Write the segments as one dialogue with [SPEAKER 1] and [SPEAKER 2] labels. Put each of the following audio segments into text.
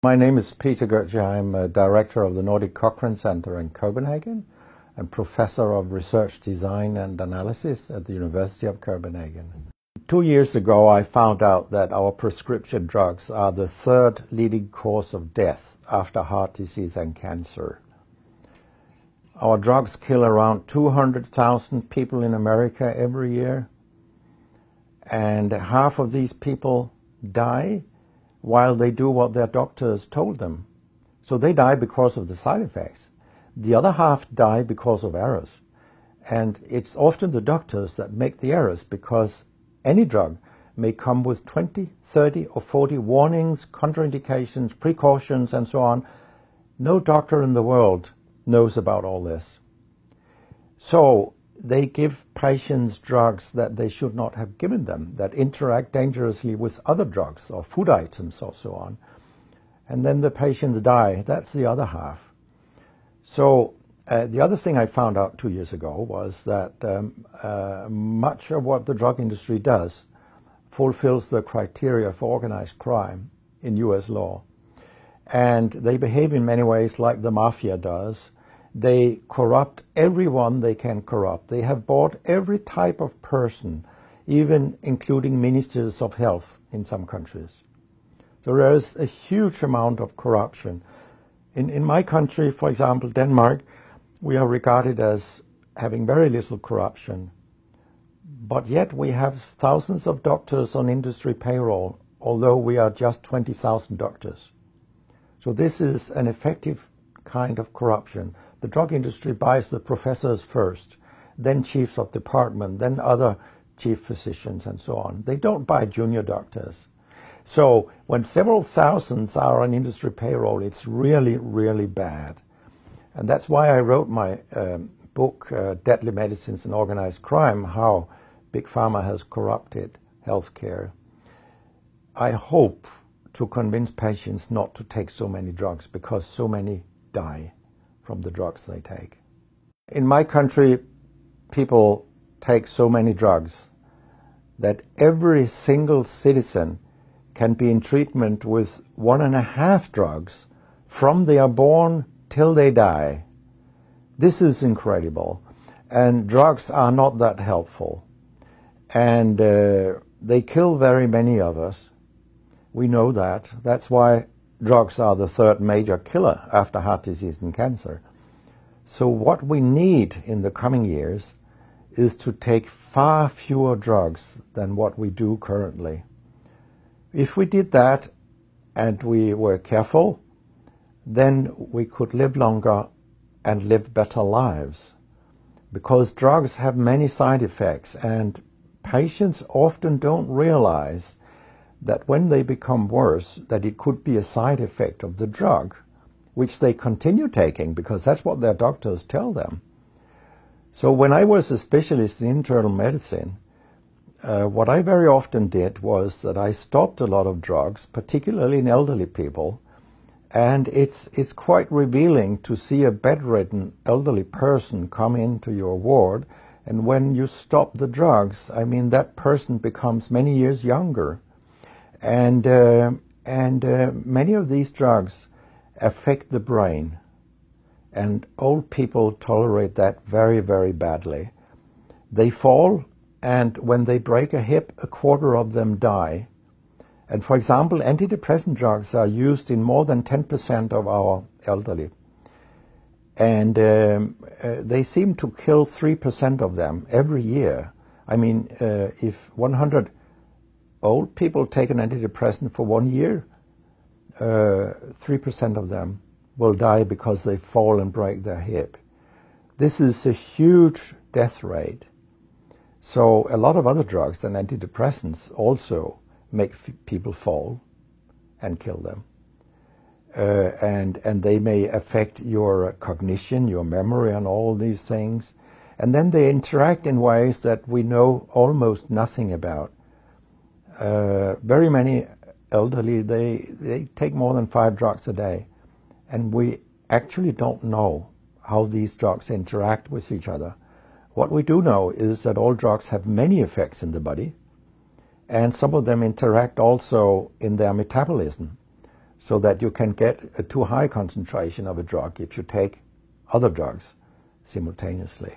[SPEAKER 1] My name is Peter Gotzche. I'm a director of the Nordic Cochrane Center in Copenhagen and professor of research design and analysis at the University of Copenhagen. 2 years ago, I found out that our prescription drugs are the third leading cause of death after heart disease and cancer. Our drugs kill around 200,000 people in America every year, and half of these people die while they do what their doctors told them. So they die because of the side effects. The other half die because of errors. And it's often the doctors that make the errors, because any drug may come with 20, 30 or 40 warnings, contraindications, precautions and so on. No doctor in the world knows about all this. So they give patients drugs that they should not have given them, that interact dangerously with other drugs or food items or so on. And then the patients die. That's the other half. So the other thing I found out 2 years ago was that much of what the drug industry does fulfills the criteria for organized crime in US law. And they behave in many ways like the mafia does. They corrupt everyone they can corrupt. They have bought every type of person, even including ministers of health in some countries. So there is a huge amount of corruption. In my country, for example, Denmark, we are regarded as having very little corruption. But yet we have thousands of doctors on industry payroll, although we are just 20,000 doctors. So this is an effective kind of corruption. The drug industry buys the professors first, then chiefs of department, then other chief physicians and so on. They don't buy junior doctors. So when several thousands are on industry payroll, it's really, really bad. And that's why I wrote my book, Deadly Medicines and Organized Crime, How Big Pharma Has Corrupted Healthcare. I hope to convince patients not to take so many drugs, because so many die from the drugs they take. In my country, people take so many drugs that every single citizen can be in treatment with 1.5 drugs from they are born till they die. This is incredible. And drugs are not that helpful. And they kill very many of us. We know that. That's why drugs are the third major killer after heart disease and cancer. So what we need in the coming years is to take far fewer drugs than what we do currently. If we did that and we were careful, then we could live longer and live better lives. Because drugs have many side effects, and patients often don't realize that when they become worse, that it could be a side effect of the drug, which they continue taking because that's what their doctors tell them. So when I was a specialist in internal medicine, what I very often did was that I stopped a lot of drugs, particularly in elderly people, and it's quite revealing to see a bedridden elderly person come into your ward, and when you stop the drugs, I mean, that person becomes many years younger. And many of these drugs affect the brain, and old people tolerate that very, very badly. They fall, and when they break a hip, 1/4 of them die. And for example, antidepressant drugs are used in more than 10% of our elderly. And they seem to kill 3% of them every year. I mean, if 100 old people take an antidepressant for 1 year, 3% of them will die because they fall and break their hip. This is a huge death rate. So a lot of other drugs than antidepressants also make people fall and kill them. And they may affect your cognition, your memory and all these things. And then they interact in ways that we know almost nothing about. Very many elderly, they take more than 5 drugs a day. And we actually don't know how these drugs interact with each other. What we do know is that all drugs have many effects in the body, and some of them interact also in their metabolism. so that you can get a too high concentration of a drug if you take other drugs simultaneously.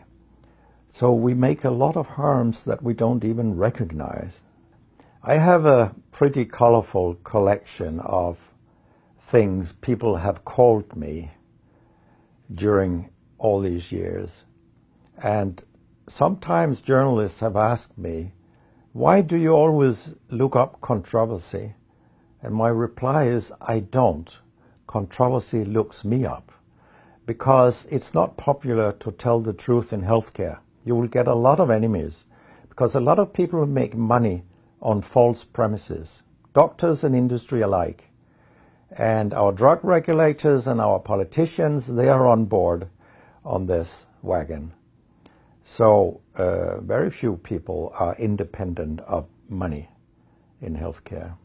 [SPEAKER 1] So we make a lot of harms that we don't even recognize. I have a pretty colorful collection of things people have called me during all these years. And sometimes journalists have asked me, why do you always look up controversy? And my reply is, I don't. Controversy looks me up. Because it's not popular to tell the truth in healthcare. You will get a lot of enemies, because a lot of people make money on false premises, doctors and industry alike. And our drug regulators and our politicians, they are on board on this wagon. So very few people are independent of money in healthcare.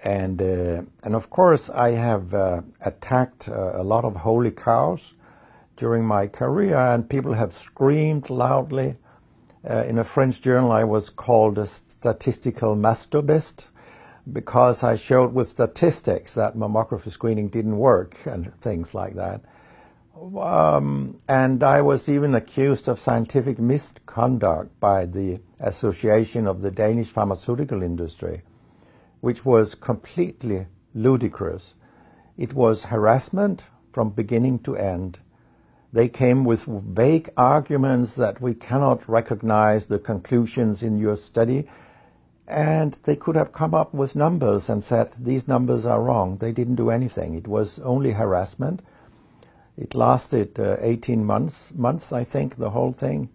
[SPEAKER 1] And of course, I have attacked a lot of holy cows during my career, and people have screamed loudly. In a French journal, I was called a statistical masturbist because I showed with statistics that mammography screening didn't work and things like that. And I was even accused of scientific misconduct by the Association of the Danish Pharmaceutical Industry, which was completely ludicrous. It was harassment from beginning to end. They came with vague arguments that we cannot recognize the conclusions in your study, and they could have come up with numbers and said, these numbers are wrong. They didn't do anything. It was only harassment. It lasted 18 months, I think, the whole thing.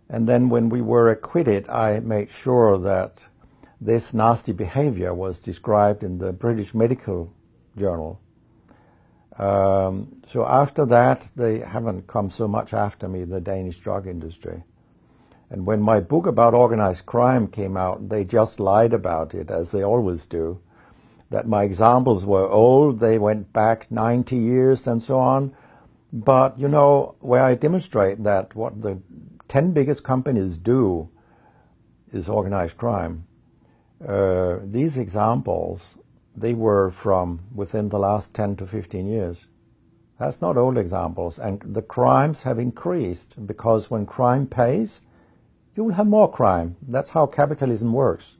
[SPEAKER 1] And then when we were acquitted, I made sure that this nasty behavior was described in the British Medical Journal. So after that, they haven't come so much after me, the Danish drug industry. And when my book about organized crime came out, they just lied about it, as they always do, that my examples were old, they went back 90 years and so on. But, you know, where I demonstrate that what the 10 biggest companies do is organized crime, these examples, they were from within the last 10 to 15 years. That's not old examples. And the crimes have increased because when crime pays, you will have more crime. That's how capitalism works.